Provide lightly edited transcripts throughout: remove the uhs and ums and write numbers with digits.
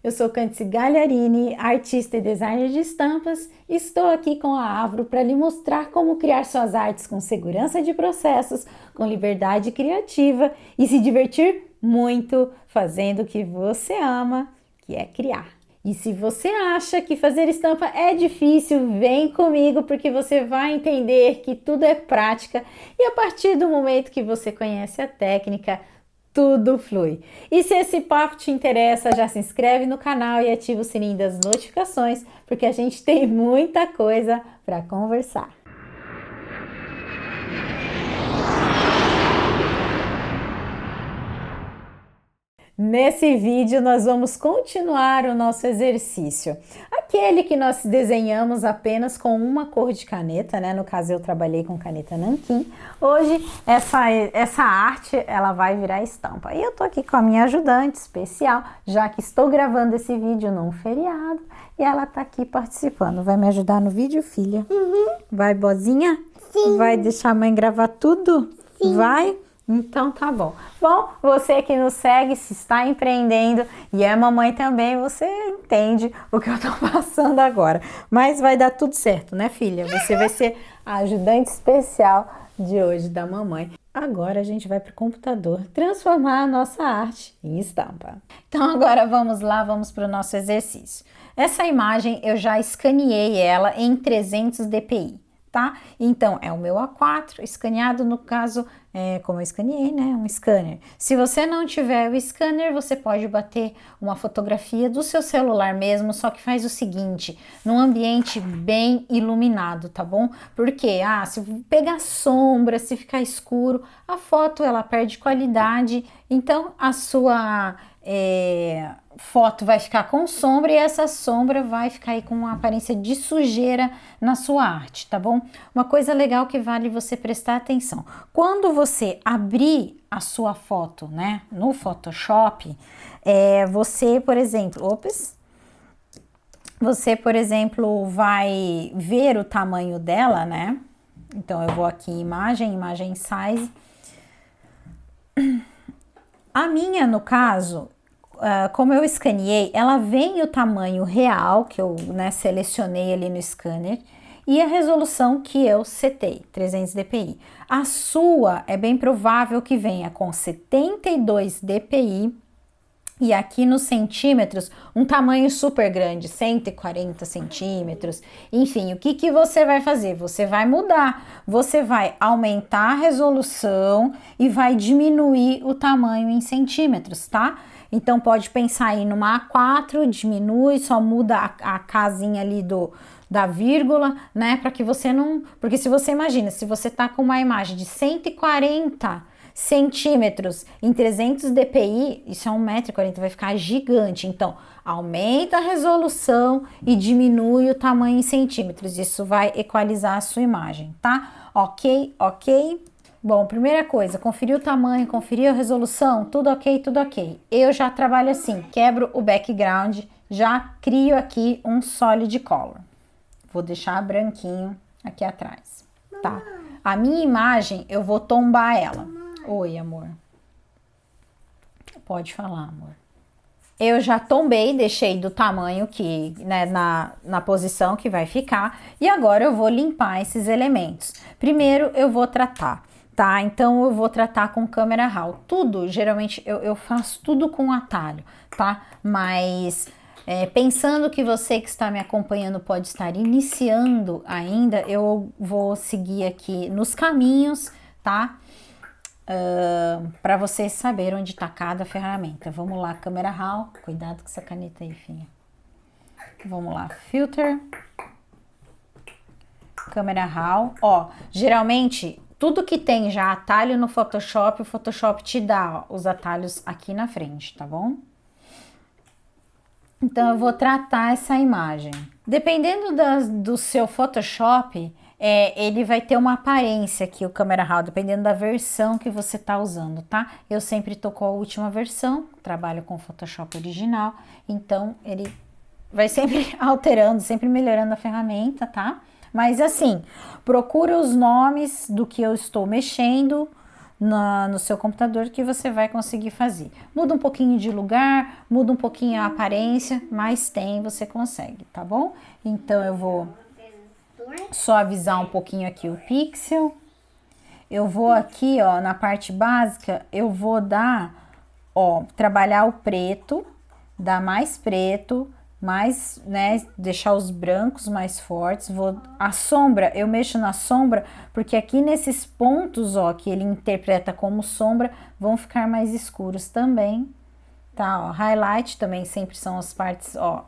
Eu sou Candice Gagliarini, artista e designer de estampas. Estou aqui com a Avro para lhe mostrar como criar suas artes com segurança de processos, com liberdade criativa e se divertir muito fazendo o que você ama, que é criar. E se você acha que fazer estampa é difícil, vem comigo porque você vai entender que tudo é prática e a partir do momento que você conhece a técnica, tudo flui. E se esse papo te interessa, já se inscreve no canal e ativa o sininho das notificações, porque a gente tem muita coisa para conversar. Nesse vídeo nós vamos continuar o nosso exercício, aquele que nós desenhamos apenas com uma cor de caneta, né? No caso eu trabalhei com caneta nanquim. Hoje essa arte ela vai virar estampa. E eu tô aqui com a minha ajudante especial, já que estou gravando esse vídeo num feriado e ela tá aqui participando. Vai me ajudar no vídeo, filha? Vai, bozinha? Sim. Vai deixar a mãe gravar tudo? Sim. Vai? Então tá bom. Bom, você que nos segue, se está empreendendo e é mamãe também, você entende o que eu tô passando agora. Mas vai dar tudo certo, né, filha? Você vai ser a ajudante especial de hoje da mamãe. Agora a gente vai para o computador transformar a nossa arte em estampa. Então agora vamos lá, vamos para o nosso exercício. Essa imagem eu já escaneei ela em 300 dpi. Tá? Então, é o meu A4, escaneado no caso, como eu escaneei, né? Um scanner. Se você não tiver o scanner, você pode bater uma fotografia do seu celular mesmo, só que faz o seguinte, num ambiente bem iluminado, tá bom? Porque, se pegar sombra, se ficar escuro, a foto ela perde qualidade, então a sua foto vai ficar com sombra e essa sombra vai ficar aí com uma aparência de sujeira na sua arte, tá bom? Uma coisa legal que vale você prestar atenção. Quando você abrir a sua foto, né, no Photoshop, você, por exemplo, vai ver o tamanho dela, né? Então, eu vou aqui em imagem size. A minha, no caso, como eu escaneei, ela vem o tamanho real, que eu selecionei ali no scanner, e a resolução que eu setei, 300 dpi. A sua é bem provável que venha com 72 dpi, e aqui nos centímetros, um tamanho super grande, 140 centímetros. Enfim, o que você vai fazer? Você vai mudar, você vai aumentar a resolução e vai diminuir o tamanho em centímetros, tá? Então, pode pensar aí numa A4, diminui, só muda a casinha ali da vírgula, né? Para que você não... Porque se você imagina, se você tá com uma imagem de 140 centímetros em 300 dpi, isso é 1,40 m, vai ficar gigante. Então, aumenta a resolução e diminui o tamanho em centímetros. Isso vai equalizar a sua imagem, tá? Ok? Bom, primeira coisa, conferir o tamanho, conferir a resolução, tudo ok. Eu já trabalho assim, quebro o background, já crio aqui um solid color. Vou deixar branquinho aqui atrás, tá? A minha imagem, eu vou tombar ela. Oi, amor. Pode falar, amor. Eu já tombei, deixei do tamanho que, né, na posição que vai ficar. E agora eu vou limpar esses elementos. Primeiro eu vou tratar, tá? Então eu vou tratar com câmera RAW. Tudo, geralmente eu faço tudo com atalho, tá? Mas pensando que você que está me acompanhando pode estar iniciando ainda, eu vou seguir aqui nos caminhos, tá? Para você saber onde está cada ferramenta. Vamos lá, câmera RAW. Cuidado com essa caneta aí, filha. Vamos lá, filter. Câmera RAW. Ó, geralmente, tudo que tem já atalho no Photoshop, o Photoshop te dá os atalhos aqui na frente, tá bom? Então, eu vou tratar essa imagem. Dependendo do seu Photoshop, ele vai ter uma aparência aqui, o Camera Raw, dependendo da versão que você tá usando, tá? Eu sempre tô com a última versão, trabalho com o Photoshop original, então ele vai sempre alterando, sempre melhorando a ferramenta, tá? Mas assim, procura os nomes do que eu estou mexendo no seu computador que você vai conseguir fazer. Muda um pouquinho de lugar, muda um pouquinho a aparência, mas você consegue, tá bom? Então eu vou suavizar um pouquinho aqui o pixel. Eu vou aqui, ó, na parte básica, eu vou dar, ó, trabalhar o preto, dar mais preto, mais, né, deixar os brancos mais fortes. A sombra, eu mexo na sombra, porque aqui nesses pontos, ó, que ele interpreta como sombra, vão ficar mais escuros também, tá? Ó, highlight também sempre são as partes, ó,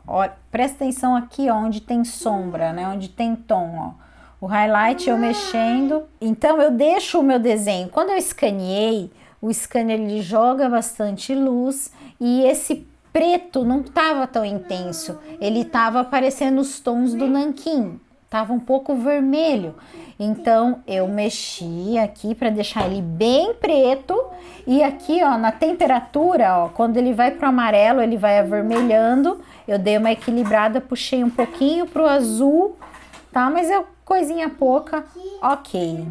presta atenção aqui, ó, onde tem sombra, né, onde tem tom, ó. O highlight eu mexendo, então eu deixo o meu desenho. Quando eu escaneei, o scanner ele joga bastante luz e esse preto não estava tão intenso, ele estava aparecendo os tons do nanquim, estava um pouco vermelho. Então eu mexi aqui para deixar ele bem preto e aqui, ó, na temperatura, ó, quando ele vai para o amarelo, ele vai avermelhando. Eu dei uma equilibrada, puxei um pouquinho para o azul, tá? Mas é coisinha pouca, ok.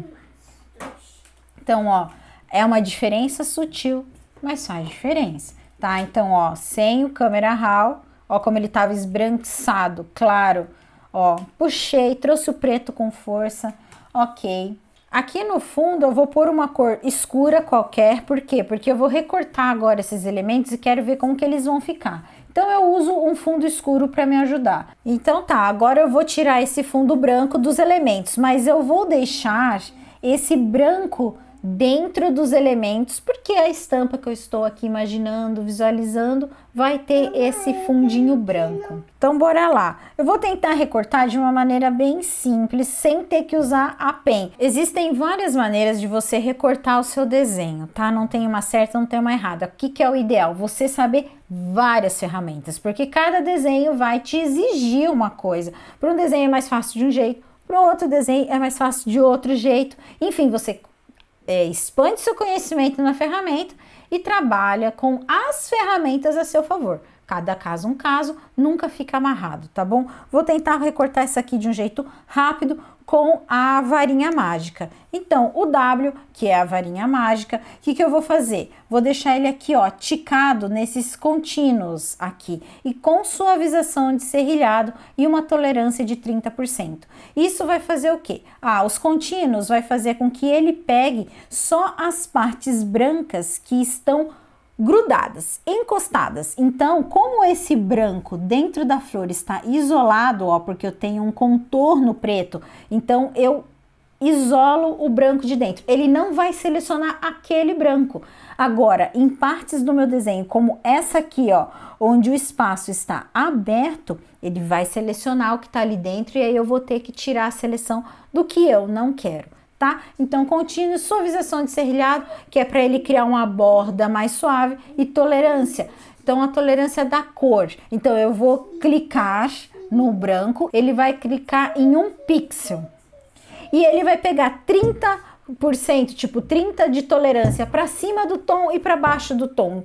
Então, ó, é uma diferença sutil, mas faz diferença. Tá, então, ó, sem o câmera raw, ó como ele tava esbranquiçado, claro, ó, puxei, trouxe o preto com força, ok. Aqui no fundo eu vou pôr uma cor escura qualquer, por quê? Porque eu vou recortar agora esses elementos e quero ver como que eles vão ficar. Então eu uso um fundo escuro para me ajudar. Então tá, agora eu vou tirar esse fundo branco dos elementos, mas eu vou deixar esse branco dentro dos elementos, porque a estampa que eu estou aqui imaginando, visualizando, vai ter esse fundinho branco. Então, bora lá. Eu vou tentar recortar de uma maneira bem simples, sem ter que usar a pen. Existem várias maneiras de você recortar o seu desenho, tá? Não tem uma certa, não tem uma errada. O que que é o ideal? Você saber várias ferramentas, porque cada desenho vai te exigir uma coisa. Para um desenho é mais fácil de um jeito, para outro desenho é mais fácil de outro jeito. Enfim, você expande seu conhecimento na ferramenta e trabalha com as ferramentas a seu favor. Cada caso um caso, nunca fica amarrado, tá bom? Vou tentar recortar isso aqui de um jeito rápido com a varinha mágica. Então, o W, que é a varinha mágica, o que eu vou fazer? Vou deixar ele aqui, ó, ticado nesses contínuos aqui e com suavização de serrilhado e uma tolerância de 30%. Isso vai fazer o quê? Os contínuos vai fazer com que ele pegue só as partes brancas que estão grudadas, encostadas. Então, como esse branco dentro da flor está isolado, ó, porque eu tenho um contorno preto, então eu isolo o branco de dentro. Ele não vai selecionar aquele branco. Agora, em partes do meu desenho, como essa aqui, ó, onde o espaço está aberto, ele vai selecionar o que está ali dentro e aí eu vou ter que tirar a seleção do que eu não quero. Tá? Então, contínuo, suavização de serrilhado, que é para ele criar uma borda mais suave, e tolerância. Então, a tolerância da cor. Então, eu vou clicar no branco, ele vai clicar em um pixel. E ele vai pegar 30%, tipo 30 de tolerância para cima do tom e para baixo do tom.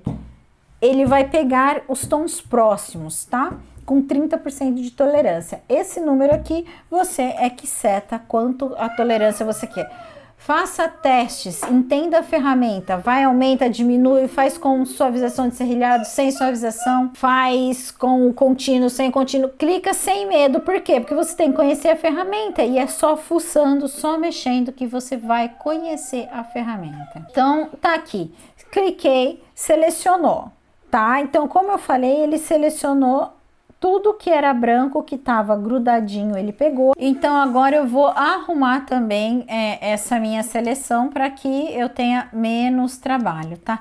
Ele vai pegar os tons próximos, tá? Com 30% de tolerância. Esse número aqui, você é que seta quanto a tolerância você quer. Faça testes, entenda a ferramenta, vai, aumenta, diminui, faz com suavização de serrilhado, sem suavização, faz com o contínuo, sem contínuo, clica sem medo. Por quê? Porque você tem que conhecer a ferramenta e é só fuçando, só mexendo que você vai conhecer a ferramenta. Então, tá aqui, cliquei, selecionou, tá? Então, como eu falei, ele selecionou tudo que era branco, que estava grudadinho, ele pegou. Então, agora eu vou arrumar também essa minha seleção para que eu tenha menos trabalho, tá?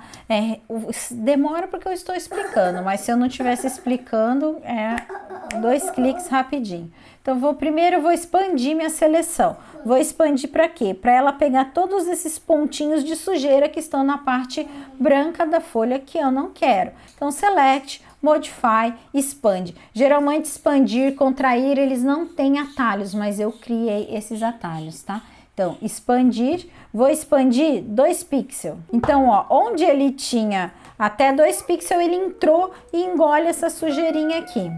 Demora porque eu estou explicando, mas se eu não estivesse explicando, 2 cliques rapidinho. Então, primeiro eu vou expandir minha seleção. Vou expandir para quê? Para ela pegar todos esses pontinhos de sujeira que estão na parte branca da folha que eu não quero. Então, select, modify, expande. Geralmente expandir, contrair, eles não têm atalhos, mas eu criei esses atalhos, tá? Então, expandir, vou expandir 2 pixels. Então, ó, onde ele tinha até 2 pixels, ele entrou e engole essa sujeirinha aqui.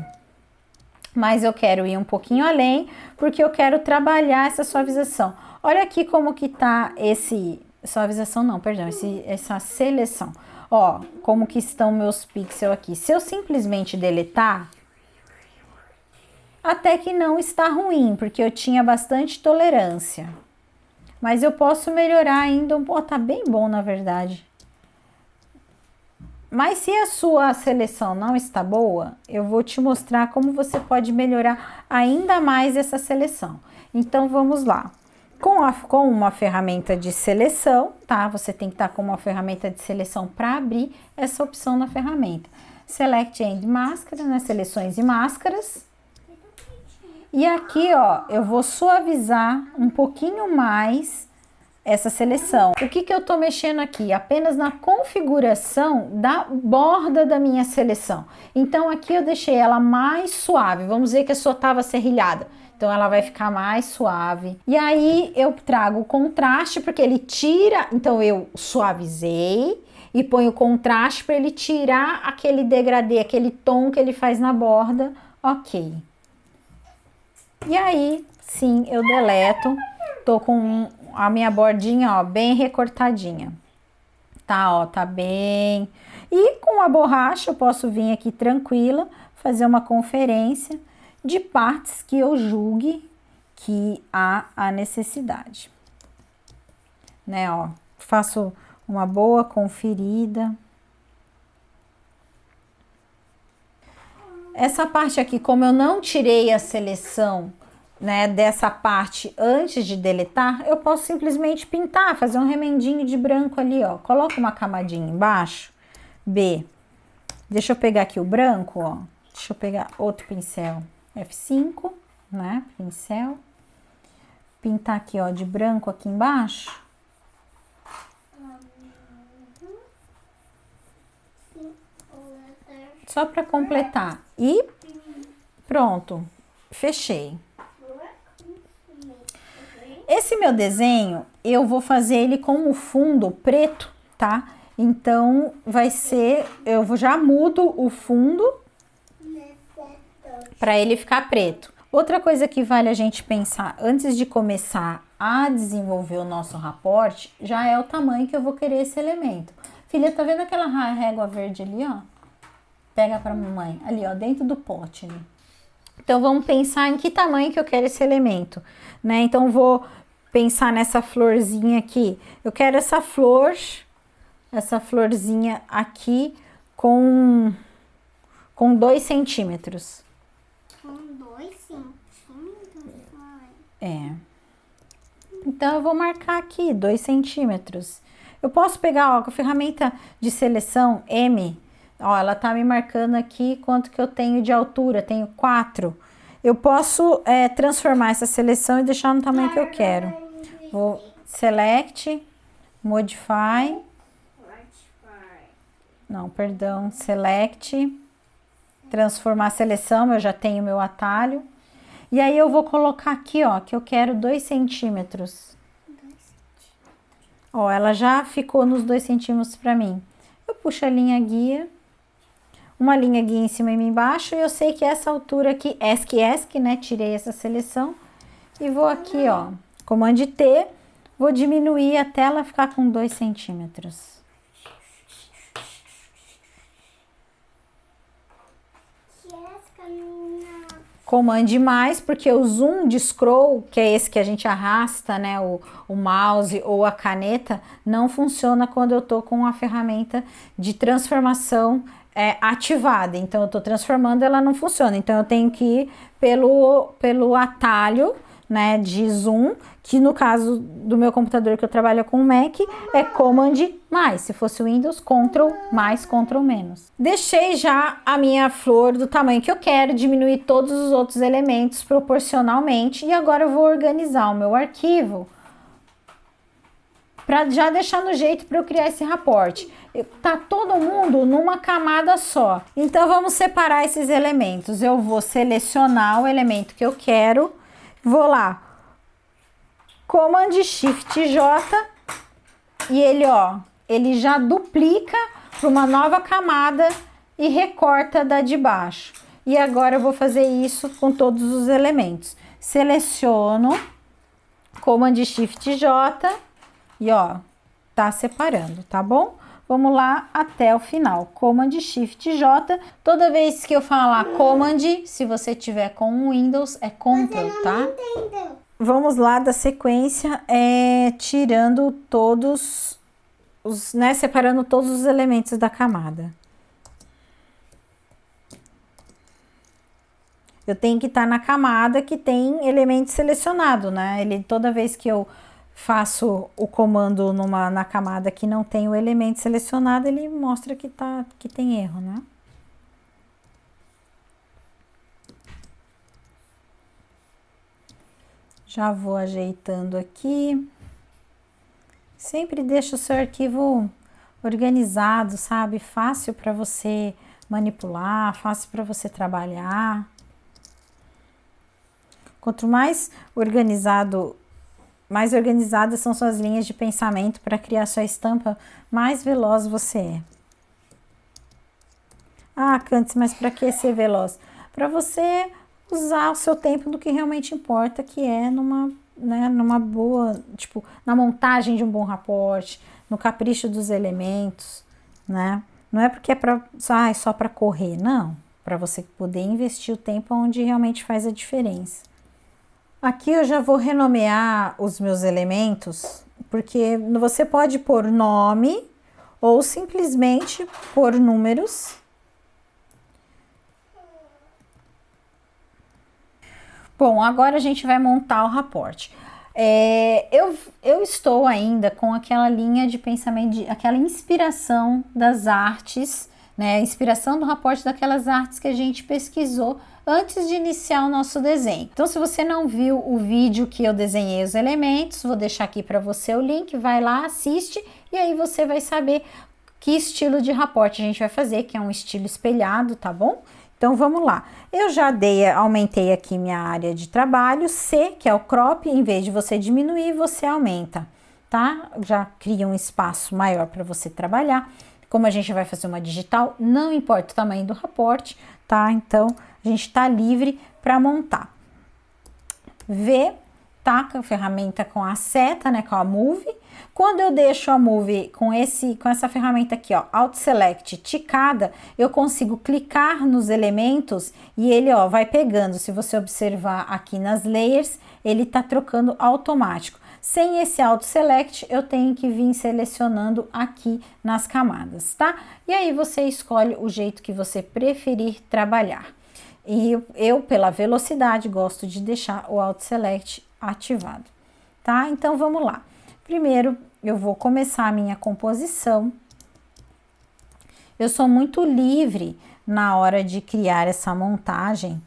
Mas eu quero ir um pouquinho além, porque eu quero trabalhar essa suavização. Olha aqui como que tá Suavização não, perdão, essa seleção. Ó, como que estão meus pixels aqui. Se eu simplesmente deletar, até que não está ruim, porque eu tinha bastante tolerância. Mas eu posso melhorar ainda um pouco, tá bem bom na verdade. Mas se a sua seleção não está boa, eu vou te mostrar como você pode melhorar ainda mais essa seleção. Então vamos lá. Com uma ferramenta de seleção, tá? Você tem que estar com uma ferramenta de seleção para abrir essa opção na ferramenta. Select and Máscara, né? Seleções e máscaras. E aqui, ó, eu vou suavizar um pouquinho mais essa seleção. O que eu tô mexendo aqui? Apenas na configuração da borda da minha seleção. Então, aqui eu deixei ela mais suave. Vamos ver que a sua tava serrilhada. Então, ela vai ficar mais suave. E aí, eu trago o contraste, porque ele tira... Então, eu suavizei e ponho o contraste para ele tirar aquele degradê, aquele tom que ele faz na borda. Ok. E aí, sim, eu deleto. Tô com a minha bordinha, ó, bem recortadinha. Tá, ó, tá bem... E com a borracha, eu posso vir aqui tranquila, fazer uma conferência de partes que eu julgue que há a necessidade. Né, ó, faço uma boa conferida. Essa parte aqui, como eu não tirei a seleção, né, dessa parte antes de deletar, eu posso simplesmente pintar, fazer um remendinho de branco ali, ó. Coloca uma camadinha embaixo. B. Deixa eu pegar aqui o branco, ó. Deixa eu pegar outro pincel. F5, né, pincel. Pintar aqui, ó, de branco aqui embaixo. Só para completar. E pronto, fechei. Esse meu desenho, eu vou fazer ele com o fundo preto, tá? Então, vai ser... Eu já mudo o fundo para ele ficar preto. Outra coisa que vale a gente pensar antes de começar a desenvolver o nosso raporte, já é o tamanho que eu vou querer esse elemento. Filha, tá vendo aquela régua verde ali, ó? Pega pra mamãe. Ali, ó, dentro do pote, ali. Então, vamos pensar em que tamanho que eu quero esse elemento, né? Então, vou pensar nessa florzinha aqui. Eu quero essa florzinha aqui com 2 centímetros. Com 2 centímetros? É. Então, eu vou marcar aqui 2 centímetros. Eu posso pegar, ó, com a ferramenta de seleção M, ó, ela tá me marcando aqui quanto que eu tenho de altura, tenho 4. Eu posso transformar essa seleção e deixar no tamanho que eu quero. Vou Select, Modify. Não, perdão, Select. Transformar a seleção, eu já tenho meu atalho. E aí eu vou colocar aqui, ó, que eu quero 2 centímetros. Ó, ela já ficou nos 2 centímetros pra mim. Eu puxo a linha guia. Uma linha guia em cima e embaixo, e eu sei que essa altura aqui, ESC, né, tirei essa seleção, e vou aqui, ó, Command T, vou diminuir até ela ficar com 2 centímetros. Command mais, porque o zoom de scroll, que é esse que a gente arrasta, né, o mouse ou a caneta, não funciona quando eu tô com a ferramenta de transformação ativada. Então, eu tô transformando, ela não funciona. Então, eu tenho que ir pelo atalho, né, de zoom, que no caso do meu computador que eu trabalho com o Mac, é Command mais. Se fosse o Windows, Ctrl mais, Ctrl menos. Deixei já a minha flor do tamanho que eu quero, diminuir todos os outros elementos proporcionalmente, e agora eu vou organizar o meu arquivo para já deixar no jeito para eu criar esse raporte. Tá todo mundo numa camada só. Então, vamos separar esses elementos. Eu vou selecionar o elemento que eu quero, vou lá, Command Shift J, e ele, ó, ele já duplica para uma nova camada e recorta da de baixo. E agora eu vou fazer isso com todos os elementos. Seleciono, Command Shift J, e ó, tá separando, tá bom? Vamos lá até o final. Command Shift J. Toda vez que eu falar Command, se você tiver com o Windows, é Ctrl, tá? Entendeu? Vamos lá da sequência, tirando todos os, né, separando todos os elementos da camada. Eu tenho que estar na camada que tem elemento selecionado, né? Toda vez que eu faço o comando na camada que não tem o elemento selecionado, ele mostra que tem erro, né? Já vou ajeitando aqui. Sempre deixa o seu arquivo organizado, sabe? Fácil para você manipular, fácil para você trabalhar. Quanto mais organizadas são suas linhas de pensamento para criar sua estampa, mais veloz você é. Ah, Candice, mas para que ser veloz? Para você usar o seu tempo no que realmente importa, que é numa boa, tipo, na montagem de um bom raporte, no capricho dos elementos, né? Não é porque é só para correr, não. Para você poder investir o tempo onde realmente faz a diferença. Aqui eu já vou renomear os meus elementos, porque você pode pôr nome ou simplesmente pôr números. Bom, agora a gente vai montar o raporte. Eu estou ainda com aquela linha de pensamento, aquela inspiração das artes, né? A inspiração do raporte daquelas artes que a gente pesquisou antes de iniciar o nosso desenho. Então, se você não viu o vídeo que eu desenhei os elementos, vou deixar aqui para você o link, vai lá, assiste e aí você vai saber que estilo de raporte a gente vai fazer, que é um estilo espelhado, tá bom? Então, vamos lá. Eu já aumentei aqui minha área de trabalho, C, que é o crop, em vez de você diminuir, você aumenta, tá? Já cria um espaço maior para você trabalhar. Como a gente vai fazer uma digital, não importa o tamanho do raporte, tá? Então, a gente tá livre para montar. V, tá? Com a ferramenta com a seta, né? Com a Move. Quando eu deixo a Move com essa ferramenta aqui, ó, Alt Select ticada, eu consigo clicar nos elementos e ele, ó, vai pegando. Se você observar aqui nas layers, ele tá trocando automático. Sem esse Auto Select, eu tenho que vir selecionando aqui nas camadas, tá? E aí você escolhe o jeito que você preferir trabalhar. E eu, pela velocidade, gosto de deixar o Auto Select ativado, tá? Então, vamos lá. Primeiro, eu vou começar a minha composição. Eu sou muito livre na hora de criar essa montagem.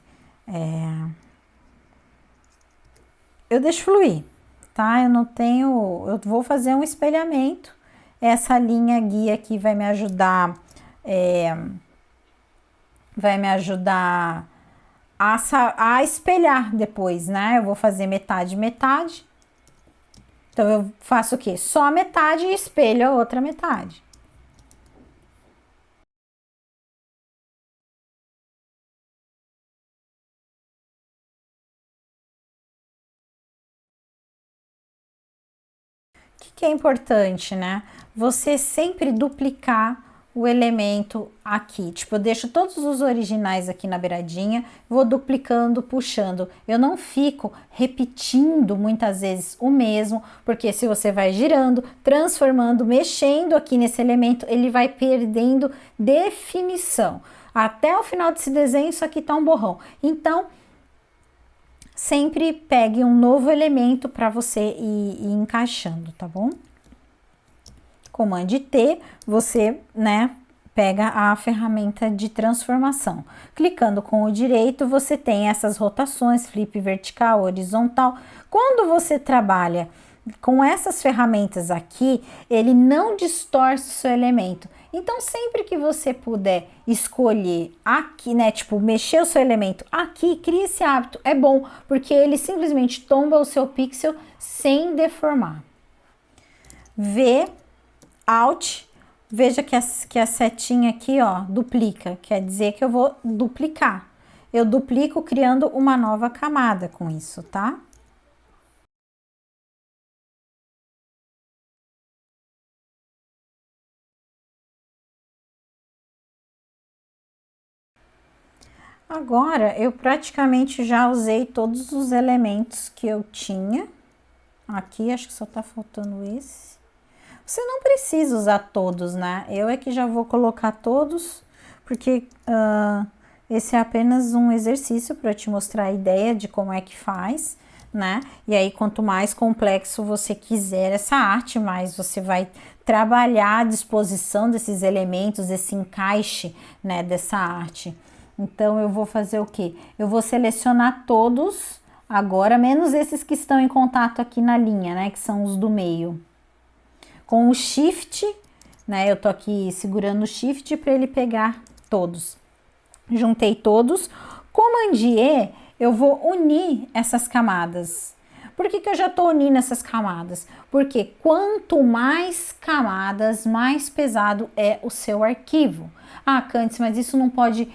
Eu deixo fluir, tá? Eu vou fazer um espelhamento. Essa linha guia aqui vai me ajudar, a espelhar depois, né? Eu vou fazer metade, metade. Então, eu faço o quê? Só a metade e espelho a outra metade. O que é importante, né? Você sempre duplicar o elemento aqui. Tipo, eu deixo todos os originais aqui na beiradinha, vou duplicando, puxando. Eu não fico repetindo muitas vezes o mesmo, porque se você vai girando, transformando, mexendo aqui nesse elemento, ele vai perdendo definição. Até o final desse desenho, isso aqui tá um borrão. Então, sempre pegue um novo elemento para você ir encaixando, tá bom? Comande T, você, né, pega a ferramenta de transformação. Clicando com o direito, você tem essas rotações, flip vertical, horizontal. Quando você trabalha com essas ferramentas aqui, ele não distorce o seu elemento. Então, sempre que você puder escolher aqui, né, tipo, mexer o seu elemento aqui, cria esse hábito. É bom, porque ele simplesmente tomba o seu pixel sem deformar. V, Alt, veja que a setinha aqui, ó, duplica. Quer dizer que eu vou duplicar. Eu duplico criando uma nova camada com isso, tá? Agora, eu praticamente já usei todos os elementos que eu tinha. Aqui, acho que só tá faltando esse. Você não precisa usar todos, né? Eu é que já vou colocar todos, porque esse é apenas um exercício para te mostrar a ideia de como é que faz, né? E aí, quanto mais complexo você quiser essa arte, mais você vai trabalhar a disposição desses elementos, esse encaixe, né, dessa arte. Então, eu vou fazer o quê? Eu vou selecionar todos agora, menos esses que estão em contato aqui na linha, né, que são os do meio. Com o Shift, né, eu tô aqui segurando o Shift para ele pegar todos. Juntei todos. Command E, eu vou unir essas camadas. Por que eu já tô unindo essas camadas? Porque quanto mais camadas, mais pesado é o seu arquivo. Ah, Candice, mas isso não pode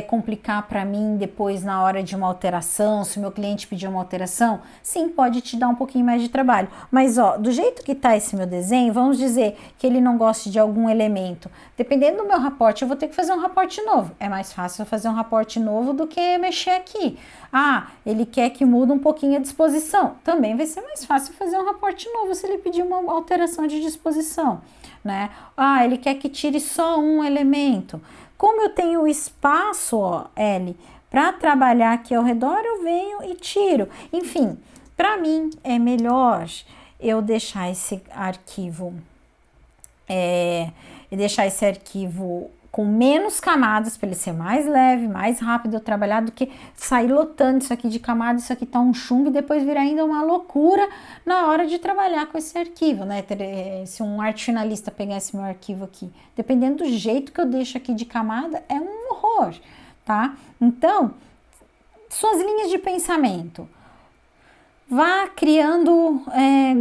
complicar para mim depois na hora de uma alteração, se o meu cliente pedir uma alteração? Sim, pode te dar um pouquinho mais de trabalho. Mas, ó, do jeito que tá esse meu desenho, vamos dizer que ele não goste de algum elemento. Dependendo do meu raporte, eu vou ter que fazer um raporte novo. É mais fácil eu fazer um raporte novo do que mexer aqui. Ah, ele quer que mude um pouquinho a disposição. Também vai ser mais fácil fazer um raporte novo se ele pedir uma alteração de disposição, né? Ah, ele quer que tire só um elemento. Como eu tenho espaço, ó, L, para trabalhar aqui ao redor, eu venho e tiro. Enfim, para mim é melhor eu deixar esse arquivo com menos camadas, para ele ser mais leve, mais rápido eu trabalhar, do que sair lotando isso aqui de camadas, isso aqui tá um chumbo e depois virar ainda uma loucura na hora de trabalhar com esse arquivo, né? Se um arte finalista pegar esse meu arquivo aqui, dependendo do jeito que eu deixo aqui de camada, é um horror, tá? Então, suas linhas de pensamento. Vá criando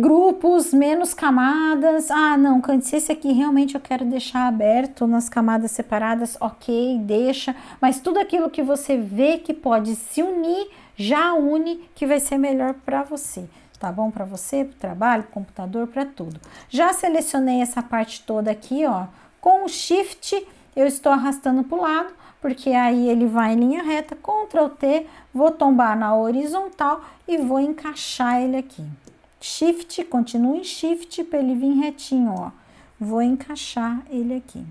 grupos, menos camadas. Ah, não, Candice, esse aqui realmente eu quero deixar aberto nas camadas separadas. Ok, deixa. Mas tudo aquilo que você vê que pode se unir, já une, que vai ser melhor para você. Tá bom para você, para o trabalho, para o computador, para tudo. Já selecionei essa parte toda aqui, ó. Com o Shift, eu estou arrastando para o lado, porque aí ele vai em linha reta. Ctrl T, vou tombar na horizontal e vou encaixar ele aqui. Shift, continua em Shift para ele vir retinho, ó. Vou encaixar ele aqui.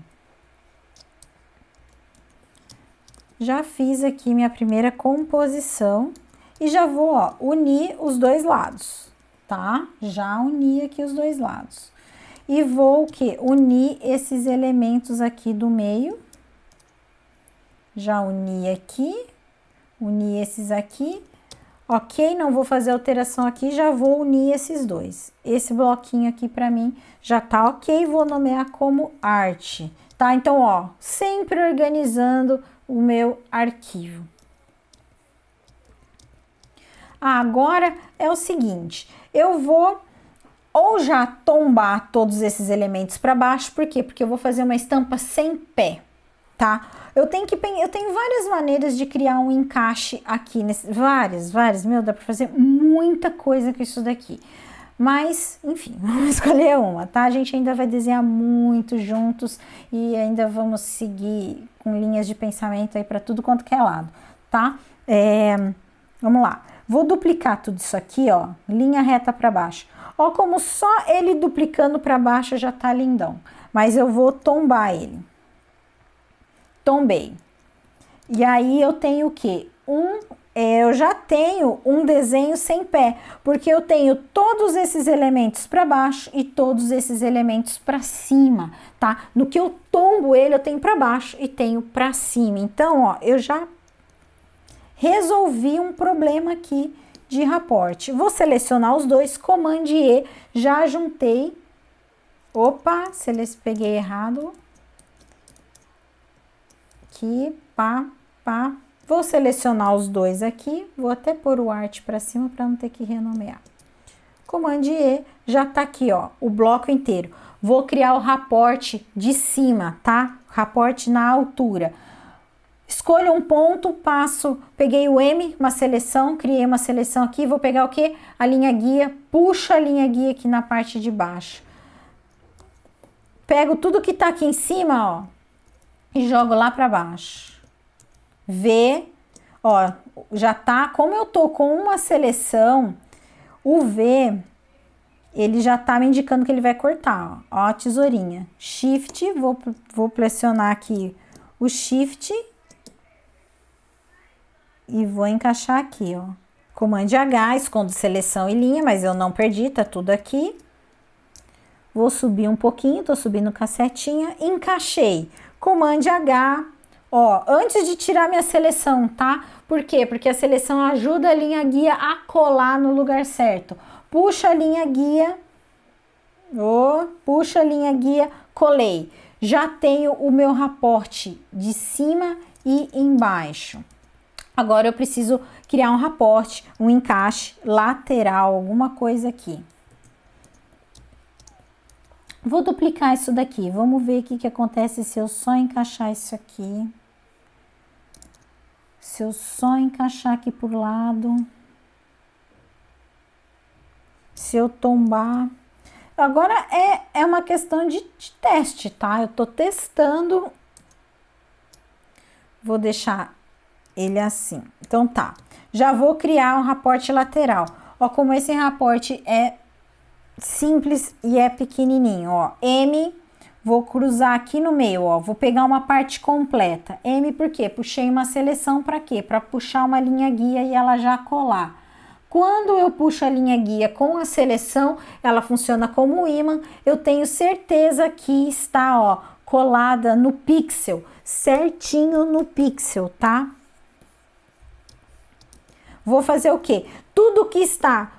Já fiz aqui minha primeira composição e já vou, ó, unir os dois lados, tá? Já uni aqui os dois lados. E vou o quê? Unir esses elementos aqui do meio. Já uni aqui, uni esses aqui. Ok, não vou fazer alteração aqui, já vou unir esses dois. Esse bloquinho aqui para mim já tá ok, vou nomear como arte, tá? Então, ó, sempre organizando o meu arquivo. Agora é o seguinte, eu vou ou já tombar todos esses elementos para baixo, por quê? Porque eu vou fazer uma estampa sem pé, tá? Eu tenho várias maneiras de criar um encaixe aqui, várias, meu, dá para fazer muita coisa com isso daqui. Mas, enfim, vamos escolher uma, tá? A gente ainda vai desenhar muito juntos e ainda vamos seguir com linhas de pensamento aí para tudo quanto que é lado, tá? Vamos lá. Vou duplicar tudo isso aqui, ó, linha reta para baixo. Ó, como só ele duplicando para baixo já tá lindão. Mas eu vou tombar ele. Tombei. E aí eu tenho o quê? Eu já tenho um desenho sem pé, porque eu tenho todos esses elementos para baixo e todos esses elementos para cima, tá? No que eu tombo ele, eu tenho para baixo e tenho para cima. Então, ó, eu já resolvi um problema aqui de raporte. Vou selecionar os dois, Command E, já juntei. Opa, peguei errado. Aqui, pá. Vou selecionar os dois aqui, vou até pôr o Art para cima para não ter que renomear. Command E, já tá aqui, ó, o bloco inteiro. Vou criar o raporte de cima, tá? Raporte na altura. Escolho um ponto, peguei o M, uma seleção, criei uma seleção aqui, vou pegar o quê? A linha guia, puxo a linha guia aqui na parte de baixo. Pego tudo que tá aqui em cima, ó, e jogo lá para baixo. V, Ó, já tá, como eu tô com uma seleção, o V, ele já tá me indicando que ele vai cortar, ó a tesourinha. Shift, vou pressionar aqui o Shift e vou encaixar aqui, ó. Comando H, escondo seleção e linha, mas eu não perdi, tá tudo aqui. Vou subir um pouquinho, tô subindo com a setinha, encaixei. Comando H, ó, antes de tirar minha seleção, tá? Por quê? Porque a seleção ajuda a linha guia a colar no lugar certo. Puxa a linha guia, ó, puxa a linha guia, colei. Já tenho o meu raporte de cima e embaixo. Agora eu preciso criar um raporte, um encaixe lateral, alguma coisa aqui. Vou duplicar isso daqui. Vamos ver o que acontece se eu só encaixar isso aqui. Se eu só encaixar aqui por lado. Se eu tombar. Agora é uma questão de teste, tá? Eu tô testando. Vou deixar ele assim. Então tá. Já vou criar um raporte lateral. Ó, como esse raporte é simples e é pequenininho, ó. M, vou cruzar aqui no meio, ó. Vou pegar uma parte completa. M por quê? Puxei uma seleção para quê? Para puxar uma linha guia e ela já colar. Quando eu puxo a linha guia com a seleção, ela funciona como ímã. Eu tenho certeza que está, ó, colada no pixel, certinho no pixel, tá? Vou fazer o quê? Tudo que está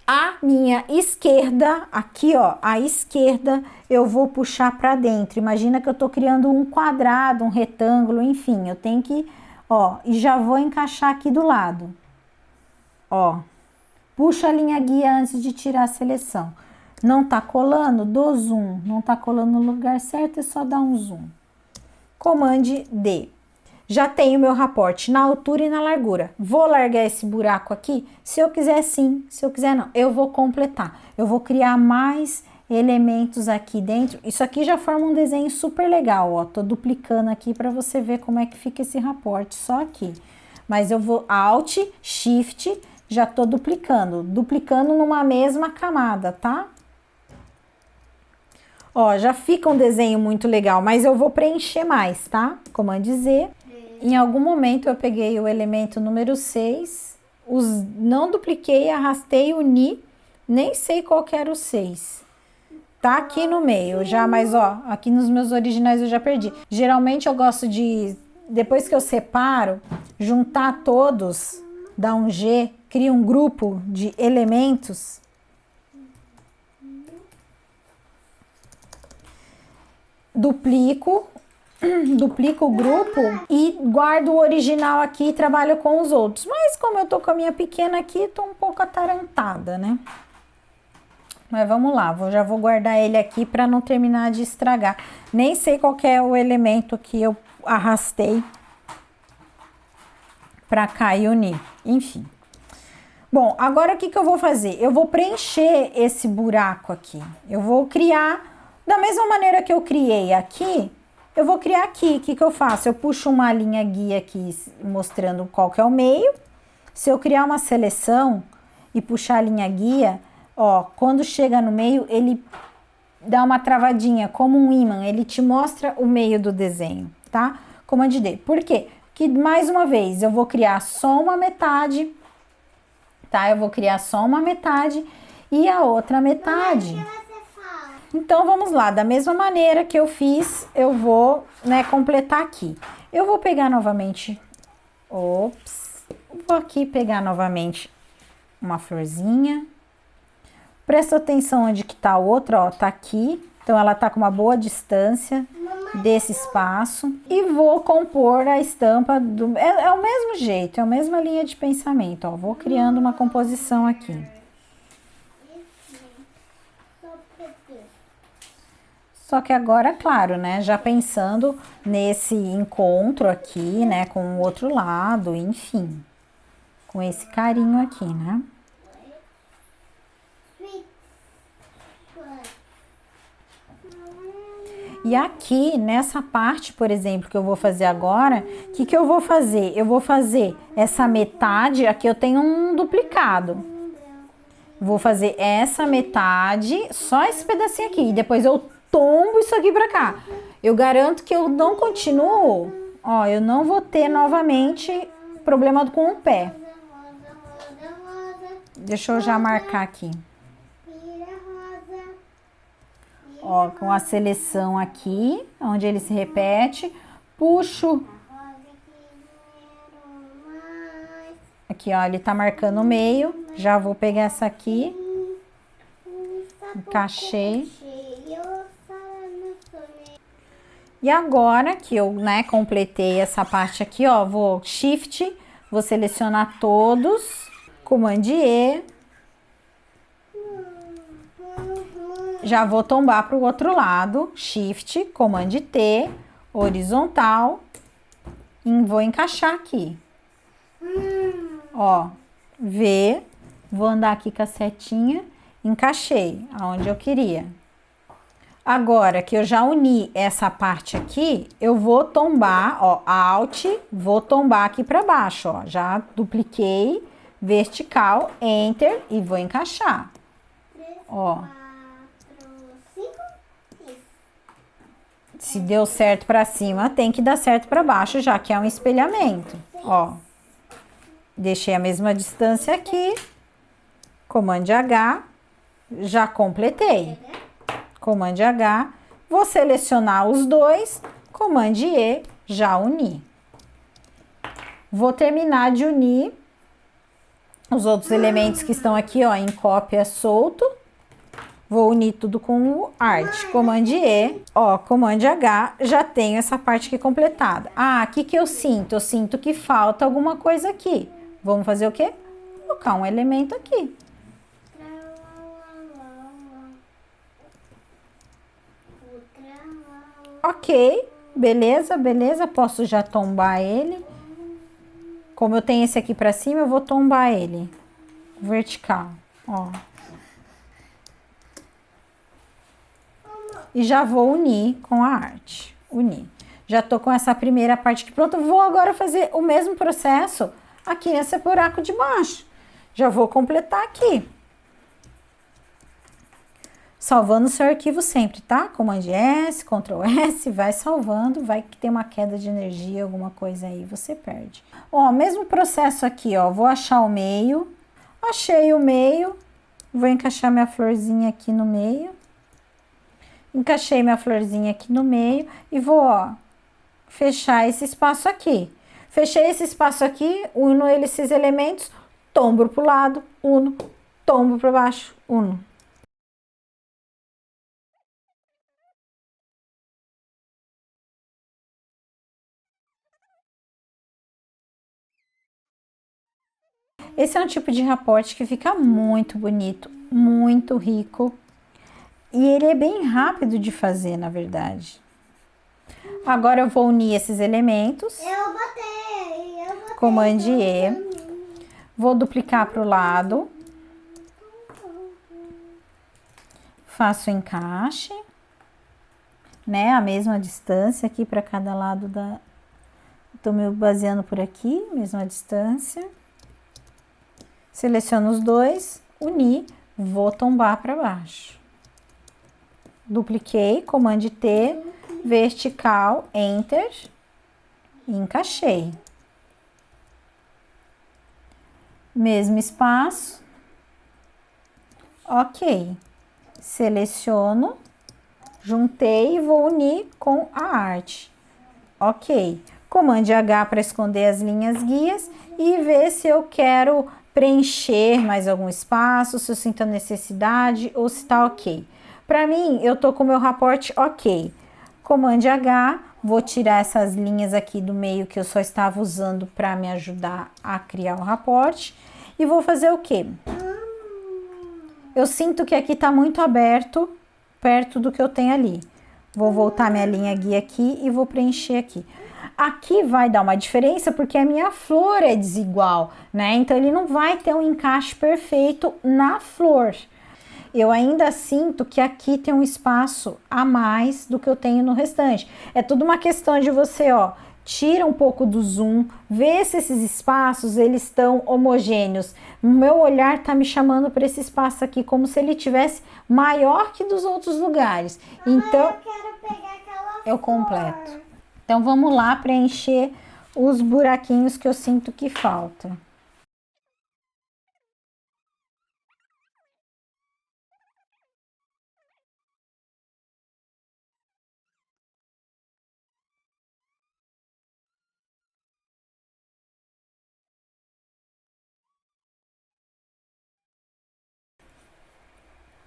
à minha esquerda, aqui ó, à esquerda, eu vou puxar para dentro. Imagina que eu tô criando um quadrado, um retângulo, enfim, eu tenho que, ó, e já vou encaixar aqui do lado. Ó, puxa a linha guia antes de tirar a seleção. Não tá colando? Dou zoom. Não tá colando no lugar certo, é só dar um zoom. Comande D. Já tenho meu raporte na altura e na largura. Vou largar esse buraco aqui? Se eu quiser sim, se eu quiser não. Eu vou completar. Eu vou criar mais elementos aqui dentro. Isso aqui já forma um desenho super legal, ó. Tô duplicando aqui para você ver como é que fica esse raporte, só aqui. Mas eu vou Alt, Shift, já tô duplicando numa mesma camada, tá? Ó, já fica um desenho muito legal, mas eu vou preencher mais, tá? Comando Z. Em algum momento eu peguei o elemento número 6, não dupliquei, arrastei, uni, nem sei qual que era o 6. Tá aqui no meio já, mas ó, aqui nos meus originais eu já perdi. Geralmente eu gosto de, depois que eu separo, juntar todos, dar um G, cria um grupo de elementos. Duplico o grupo e guardo o original aqui e trabalho com os outros. Mas como eu tô com a minha pequena aqui, tô um pouco atarantada, né? Mas vamos lá, já vou guardar ele aqui para não terminar de estragar. Nem sei qual que é o elemento que eu arrastei para cá e unir. Enfim. Bom, agora o que eu vou fazer? Eu vou preencher esse buraco aqui. Eu vou criar, da mesma maneira que eu criei aqui, eu vou criar aqui. O que eu faço? Eu puxo uma linha guia aqui mostrando qual que é o meio. Se eu criar uma seleção e puxar a linha guia, ó, quando chega no meio, ele dá uma travadinha, como um ímã. Ele te mostra o meio do desenho, tá? Comando D. Por quê? Que, mais uma vez, eu vou criar só uma metade, tá? Eu vou criar só uma metade e a outra metade. Então, vamos lá, da mesma maneira que eu fiz, eu vou, né, completar aqui. Eu vou pegar novamente, vou aqui pegar novamente uma florzinha. Presta atenção onde que tá a outra, ó, tá aqui. Então, ela tá com uma boa distância desse espaço. E vou compor a estampa, é o mesmo jeito, é a mesma linha de pensamento, ó. Vou criando uma composição aqui. Só que agora, claro, né, já pensando nesse encontro aqui, né, com o outro lado, enfim, com esse carinho aqui, né? E aqui, nessa parte, por exemplo, que eu vou fazer agora, o que que eu vou fazer? Eu vou fazer essa metade, aqui eu tenho um duplicado. Vou fazer essa metade, só esse pedacinho aqui, e depois eu tombo isso aqui pra cá. Eu garanto que eu não continuo, ó, eu não vou ter novamente problema com o pé. Deixa eu já marcar aqui. Ó, com a seleção aqui, onde ele se repete, puxo. Aqui, ó, ele tá marcando o meio. Já vou pegar essa aqui. Encaixei. E agora que eu, né, completei essa parte aqui, ó, vou Shift, vou selecionar todos, Command E. Já vou tombar para o outro lado, Shift, Command T, horizontal, e vou encaixar aqui. Ó, V, vou andar aqui com a setinha, encaixei aonde eu queria. Agora que eu já uni essa parte aqui, eu vou tombar, ó, Alt, vou tombar aqui para baixo, ó, já dupliquei, vertical, Enter e vou encaixar. Ó. Se deu certo para cima, tem que dar certo para baixo, já que é um espelhamento. Ó, deixei a mesma distância aqui, Command H, já completei. Command H, vou selecionar os dois, Command E, já uni. Vou terminar de unir os outros elementos que estão aqui, ó, em cópia solto. Vou unir tudo com o Art, Command E, ó, Command H, já tenho essa parte aqui completada. Ah, o que que eu sinto? Eu sinto que falta alguma coisa aqui. Vamos fazer o quê? Colocar um elemento aqui. Ok, beleza, beleza, posso já tombar ele. Como eu tenho esse aqui pra cima, eu vou tombar ele. Vertical, ó. E já vou unir com a arte. Unir. Já tô com essa primeira parte aqui pronta. Vou agora fazer o mesmo processo aqui nesse buraco de baixo. Já vou completar aqui. Salvando o seu arquivo sempre, tá? Command S, Ctrl S, vai salvando. Vai que tem uma queda de energia, alguma coisa aí, você perde. Ó, mesmo processo aqui, ó. Vou achar o meio. Achei o meio. Vou encaixar minha florzinha aqui no meio. Encaixei minha florzinha aqui no meio e vou, ó, fechar esse espaço aqui. Fechei esse espaço aqui, uno esses elementos, tombo pro lado, uno, tombo para baixo, uno. Esse é um tipo de raporte que fica muito bonito, muito rico. E ele é bem rápido de fazer, na verdade. Agora eu vou unir esses elementos. Eu botei. Command E. Vou duplicar para o lado. Faço o encaixe. Né? A mesma distância aqui para cada lado da... Tô me baseando por aqui, mesma distância. Seleciono os dois, uni, vou tombar para baixo. Dupliquei, Command T, vertical, Enter, e encaixei. Mesmo espaço. Ok. Seleciono, juntei e vou unir com a arte. Ok. Command H para esconder as linhas guias e ver se eu quero preencher mais algum espaço, se eu sinto a necessidade ou se tá ok. Para mim, eu tô com o meu raporte ok. Command H, vou tirar essas linhas aqui do meio que eu só estava usando para me ajudar a criar o raporte. E vou fazer o quê? Eu sinto que aqui tá muito aberto, perto do que eu tenho ali. Vou voltar minha linha guia aqui e vou preencher aqui. Aqui vai dar uma diferença porque a minha flor é desigual, né? Então, ele não vai ter um encaixe perfeito na flor. eu ainda sinto que aqui tem um espaço a mais do que eu tenho no restante. É tudo uma questão de você, ó, tira um pouco do zoom, vê se esses espaços eles estão homogêneos. O meu olhar tá me chamando para esse espaço aqui como se ele tivesse maior que dos outros lugares. Então, eu quero pegar aquela eu completo. Então vamos lá preencher os buraquinhos que eu sinto que falta.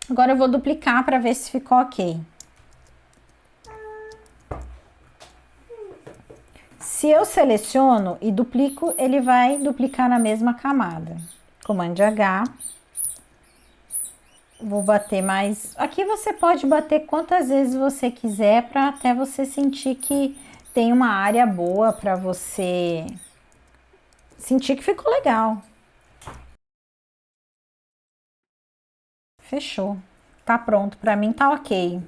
Agora eu vou duplicar para ver se ficou ok. Se eu seleciono e duplico, ele vai duplicar na mesma camada. Comando H. Vou bater mais. Aqui você pode bater quantas vezes você quiser para até você sentir que tem uma área boa para você sentir que ficou legal. Fechou. Tá pronto, para mim tá ok.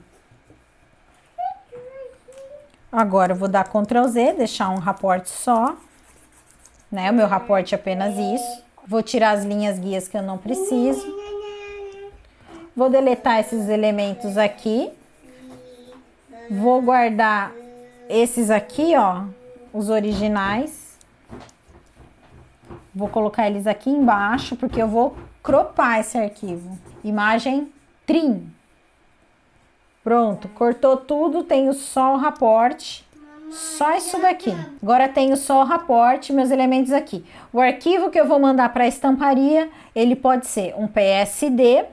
Agora eu vou dar Ctrl Z, deixar um raporte só, né? O meu raporte é apenas isso. Vou tirar as linhas guias que eu não preciso. Vou deletar esses elementos aqui. Vou guardar esses aqui, ó, os originais. Vou colocar eles aqui embaixo, porque eu vou cropar esse arquivo. Imagem trim. Pronto, cortou tudo, tenho só o raporte, só isso daqui. Agora tenho só o raporte, meus elementos aqui. O arquivo que eu vou mandar para a estamparia, ele pode ser um PSD,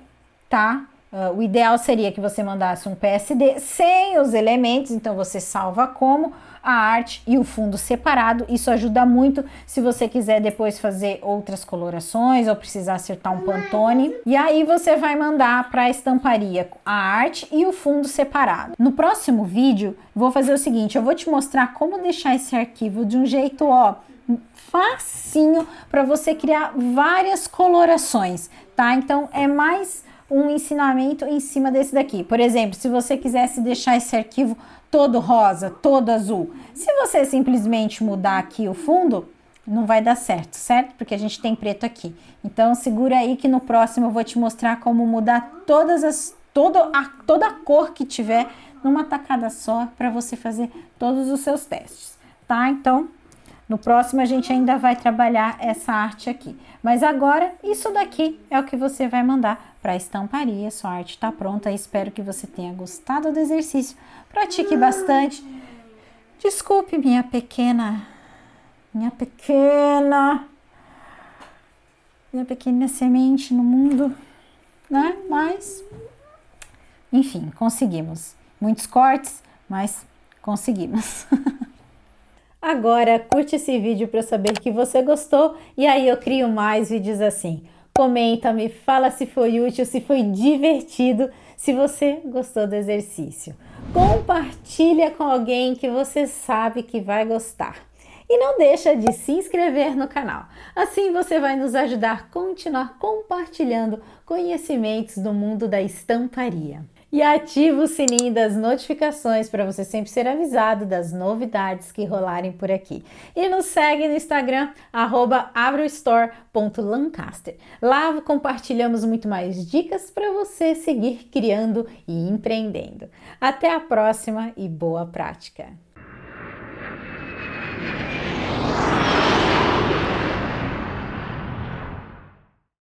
tá? O ideal seria que você mandasse um PSD sem os elementos, então você salva como a arte e o fundo separado. Isso ajuda muito se você quiser depois fazer outras colorações ou precisar acertar um Pantone. E aí você vai mandar para a estamparia a arte e o fundo separado. No próximo vídeo, vou fazer o seguinte, eu vou te mostrar como deixar esse arquivo de um jeito, ó, facinho para você criar várias colorações, tá? Então é mais um ensinamento em cima desse daqui. Por exemplo, se você quisesse deixar esse arquivo todo rosa, todo azul, se você simplesmente mudar aqui o fundo, não vai dar certo, certo? Porque a gente tem preto aqui. Então segura aí que no próximo eu vou te mostrar como mudar toda a cor que tiver numa tacada só para você fazer todos os seus testes, tá? Então no próximo a gente ainda vai trabalhar essa arte aqui. Mas agora, isso daqui é o que você vai mandar para a estamparia. Sua arte está pronta. Espero que você tenha gostado do exercício. Pratique bastante. Desculpe, minha pequena semente no mundo, né? Mas, enfim, conseguimos. Muitos cortes, mas conseguimos. Agora, curte esse vídeo para eu saber que você gostou e aí eu crio mais vídeos assim. Comenta, me fala se foi útil, se foi divertido, se você gostou do exercício. Compartilha com alguém que você sabe que vai gostar. E não deixa de se inscrever no canal. Assim você vai nos ajudar a continuar compartilhando conhecimentos do mundo da estamparia. E ativa o sininho das notificações para você sempre ser avisado das novidades que rolarem por aqui. E nos segue no Instagram, @abrostore.lancaster. Lá compartilhamos muito mais dicas para você seguir criando e empreendendo. Até a próxima e boa prática!